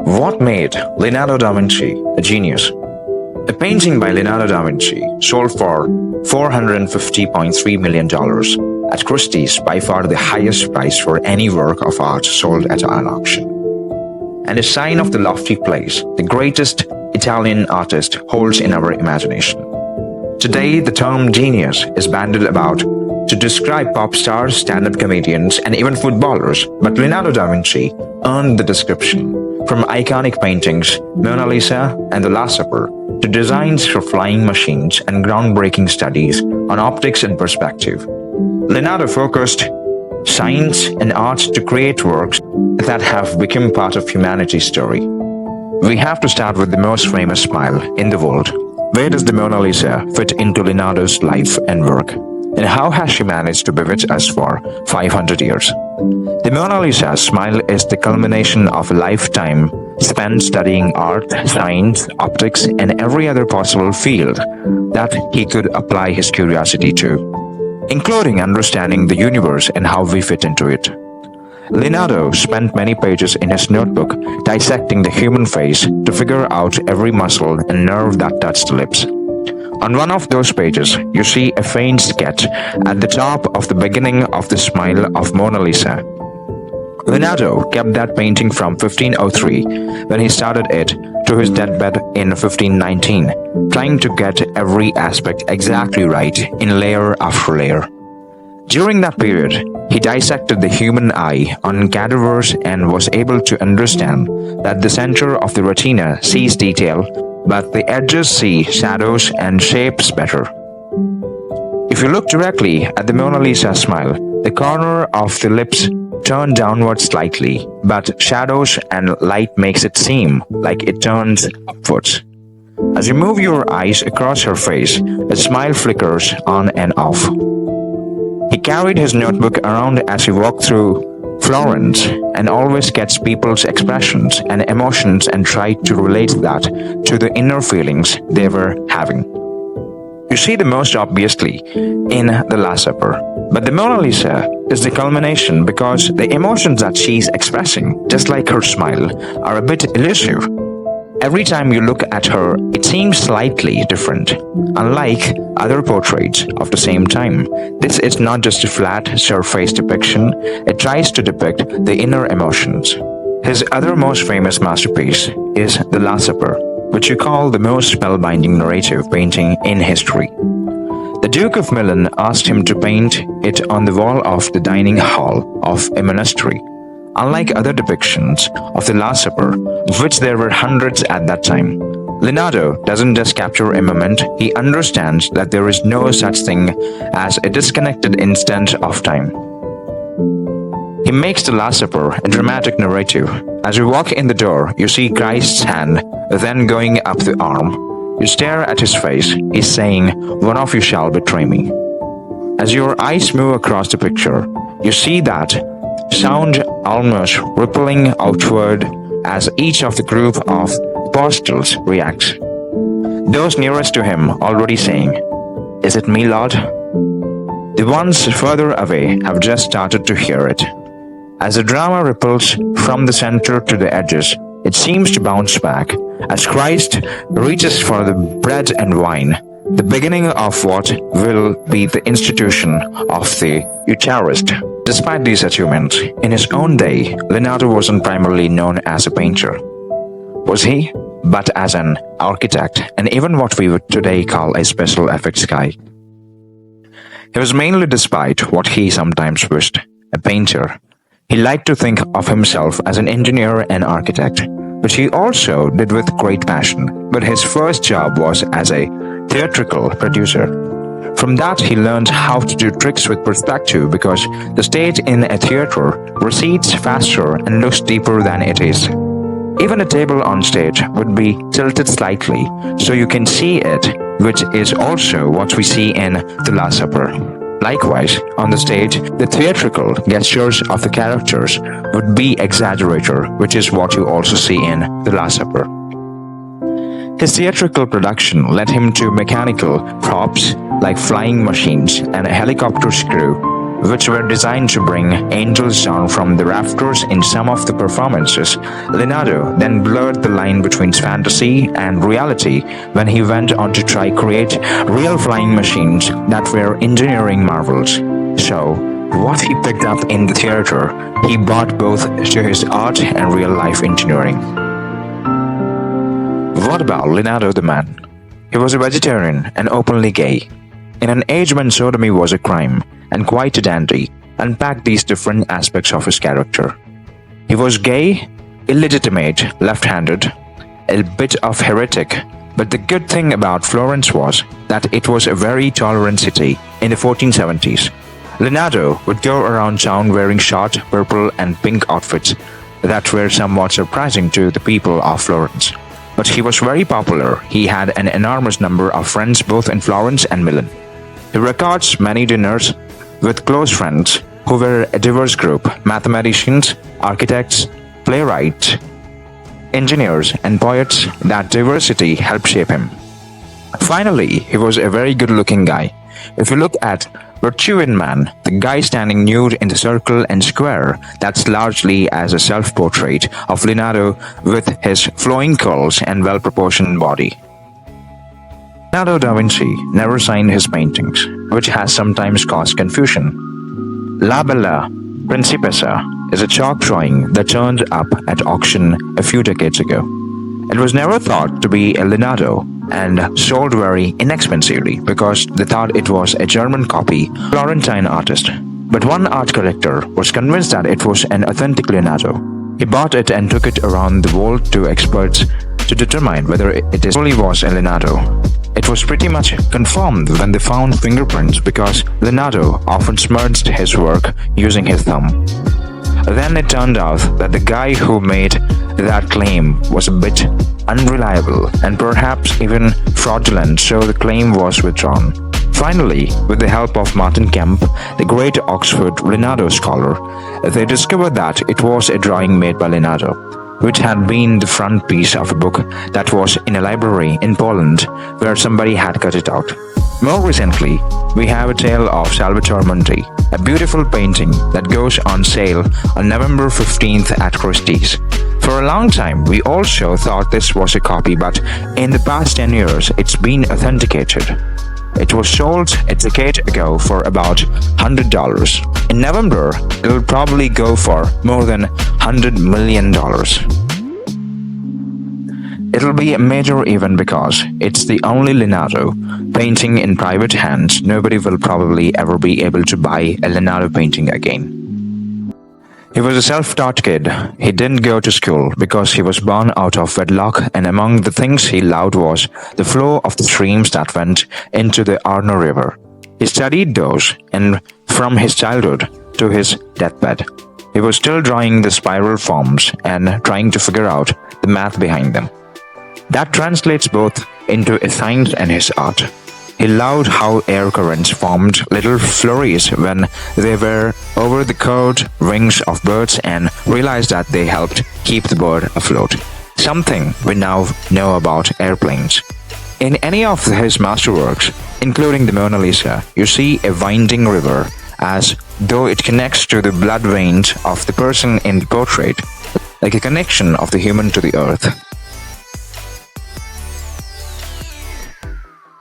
What made Leonardo da Vinci a genius? A painting by Leonardo da Vinci sold for $450.3 million at Christie's, by far the highest price for any work of art sold at an auction, and a sign of the lofty place the greatest Italian artist holds in our imagination. Today, the term genius is bandied about to describe pop stars, stand-up comedians, and even footballers, but Leonardo da Vinci earned the description. From iconic paintings, Mona Lisa and The Last Supper, to designs for flying machines and groundbreaking studies on optics and perspective, Leonardo focused science and art to create works that have become part of humanity's story. We have to start with the most famous smile in the world. Where does the Mona Lisa fit into Leonardo's life and work? And how has she managed to bewitch us for 500 years? The Mona Lisa's smile is the culmination of a lifetime spent studying art, science, optics, and every other possible field that he could apply his curiosity to, including understanding the universe and how we fit into it. Leonardo spent many pages in his notebook dissecting the human face to figure out every muscle and nerve that touched the lips. On one of those pages, you see a faint sketch at the top of the beginning of the smile of Mona Lisa. Leonardo kept that painting from 1503, when he started it, to his deathbed in 1519, trying to get every aspect exactly right in layer after layer. During that period, he dissected the human eye on cadavers and was able to understand that the center of the retina sees detail, but the edges see shadows and shapes better. If you look directly at the Mona Lisa smile, the corner of the lips turn downward slightly, but shadows and light makes it seem like it turns upwards. As you move your eyes across her face, a smile flickers on and off. He carried his notebook around as he walked through Florence and always sketched people's expressions and emotions and tried to relate that to the inner feelings they were having. You see the most obviously in The Last Supper, but the Mona Lisa is the culmination because the emotions that she's expressing, just like her smile, are a bit elusive. Every time you look at her, it seems slightly different, unlike other portraits of the same time. This is not just a flat, surface depiction, it tries to depict the inner emotions. His other most famous masterpiece is The Last Supper, which you call the most spellbinding narrative painting in history. The Duke of Milan asked him to paint it on the wall of the dining hall of a monastery. Unlike other depictions of the Last Supper, of which there were hundreds at that time, Leonardo doesn't just capture a moment, he understands that there is no such thing as a disconnected instant of time. He makes the Last Supper a dramatic narrative. As you walk in the door, you see Christ's hand, then going up the arm. You stare at his face, he's saying, "One of you shall betray me." As your eyes move across the picture, you see that sound almost rippling outward as each of the group of apostles reacts. Those nearest to him already saying, "Is it me, Lord?" The ones further away have just started to hear it. As the drama ripples from the center to the edges, it seems to bounce back as Christ reaches for the bread and wine, the beginning of what will be the institution of the Eucharist. Despite these achievements, in his own day, Leonardo wasn't primarily known as a painter, was he? But as an architect, and even what we would today call a special effects guy. He was mainly, despite what he sometimes wished, a painter. He liked to think of himself as an engineer and architect, which he also did with great passion, but his first job was as a theatrical producer. From that, he learned how to do tricks with perspective because the stage in a theater recedes faster and looks deeper than it is. Even a table on stage would be tilted slightly so you can see it, which is also what we see in The Last Supper. Likewise, on the stage, the theatrical gestures of the characters would be exaggerated, which is what you also see in The Last Supper. His theatrical production led him to mechanical props like flying machines and a helicopter screw which were designed to bring angels down from the rafters in some of the performances, Leonardo then blurred the line between fantasy and reality when he went on to try create real flying machines that were engineering marvels. So, what he picked up in the theater, he brought both to his art and real-life engineering. What about Leonardo the man? He was a vegetarian and openly gay. In an age when sodomy was a crime, and quite a dandy, unpacked these different aspects of his character. He was gay, illegitimate, left-handed, a bit of heretic, but the good thing about Florence was that it was a very tolerant city in the 1470s. Leonardo would go around town wearing short purple and pink outfits that were somewhat surprising to the people of Florence. But he was very popular. He had an enormous number of friends both in Florence and Milan. He records many dinners with close friends who were a diverse group: mathematicians, architects, playwrights, engineers, and poets. That diversity helped shape him. Finally, he was a very good-looking guy. If you look at Virtue in Man, the guy standing nude in the circle and square, that's largely as a self-portrait of Leonardo with his flowing curls and well-proportioned body. Leonardo da Vinci never signed his paintings, which has sometimes caused confusion. La Bella Principessa is a chalk drawing that turned up at auction a few decades ago. It was never thought to be a Leonardo and sold very inexpensively because they thought it was a German copy, Florentine artist. But one art collector was convinced that it was an authentic Leonardo. He bought it and took it around the world to experts to determine whether it truly was a Leonardo. It was pretty much confirmed when they found fingerprints because Leonardo often smudged his work using his thumb. Then it turned out that the guy who made that claim was a bit unreliable and perhaps even fraudulent, so the claim was withdrawn. Finally, with the help of Martin Kemp, the great Oxford Leonardo scholar, they discovered that it was a drawing made by Leonardo, which had been the front piece of a book that was in a library in Poland where somebody had cut it out. More recently, we have a tale of Salvator Mundi, a beautiful painting that goes on sale on November 15th at Christie's. For a long time, we also thought this was a copy, but in the past 10 years, it's been authenticated. It was sold a decade ago for about $100. In November, it'll probably go for more than $100 million. It'll be a major event because it's the only Leonardo painting in private hands. Nobody will probably ever be able to buy a Leonardo painting again. He was a self-taught kid. He didn't go to school because he was born out of wedlock, and among the things he loved was the flow of the streams that went into the Arno River. He studied those, and from his childhood to his deathbed, he was still drawing the spiral forms and trying to figure out the math behind them. That translates both into a science and his art. He loved how air currents formed little flurries when they were over the curved wings of birds and realized that they helped keep the bird afloat. Something we now know about airplanes. In any of his masterworks, including the Mona Lisa, you see a winding river as though it connects to the blood veins of the person in the portrait, like a connection of the human to the earth.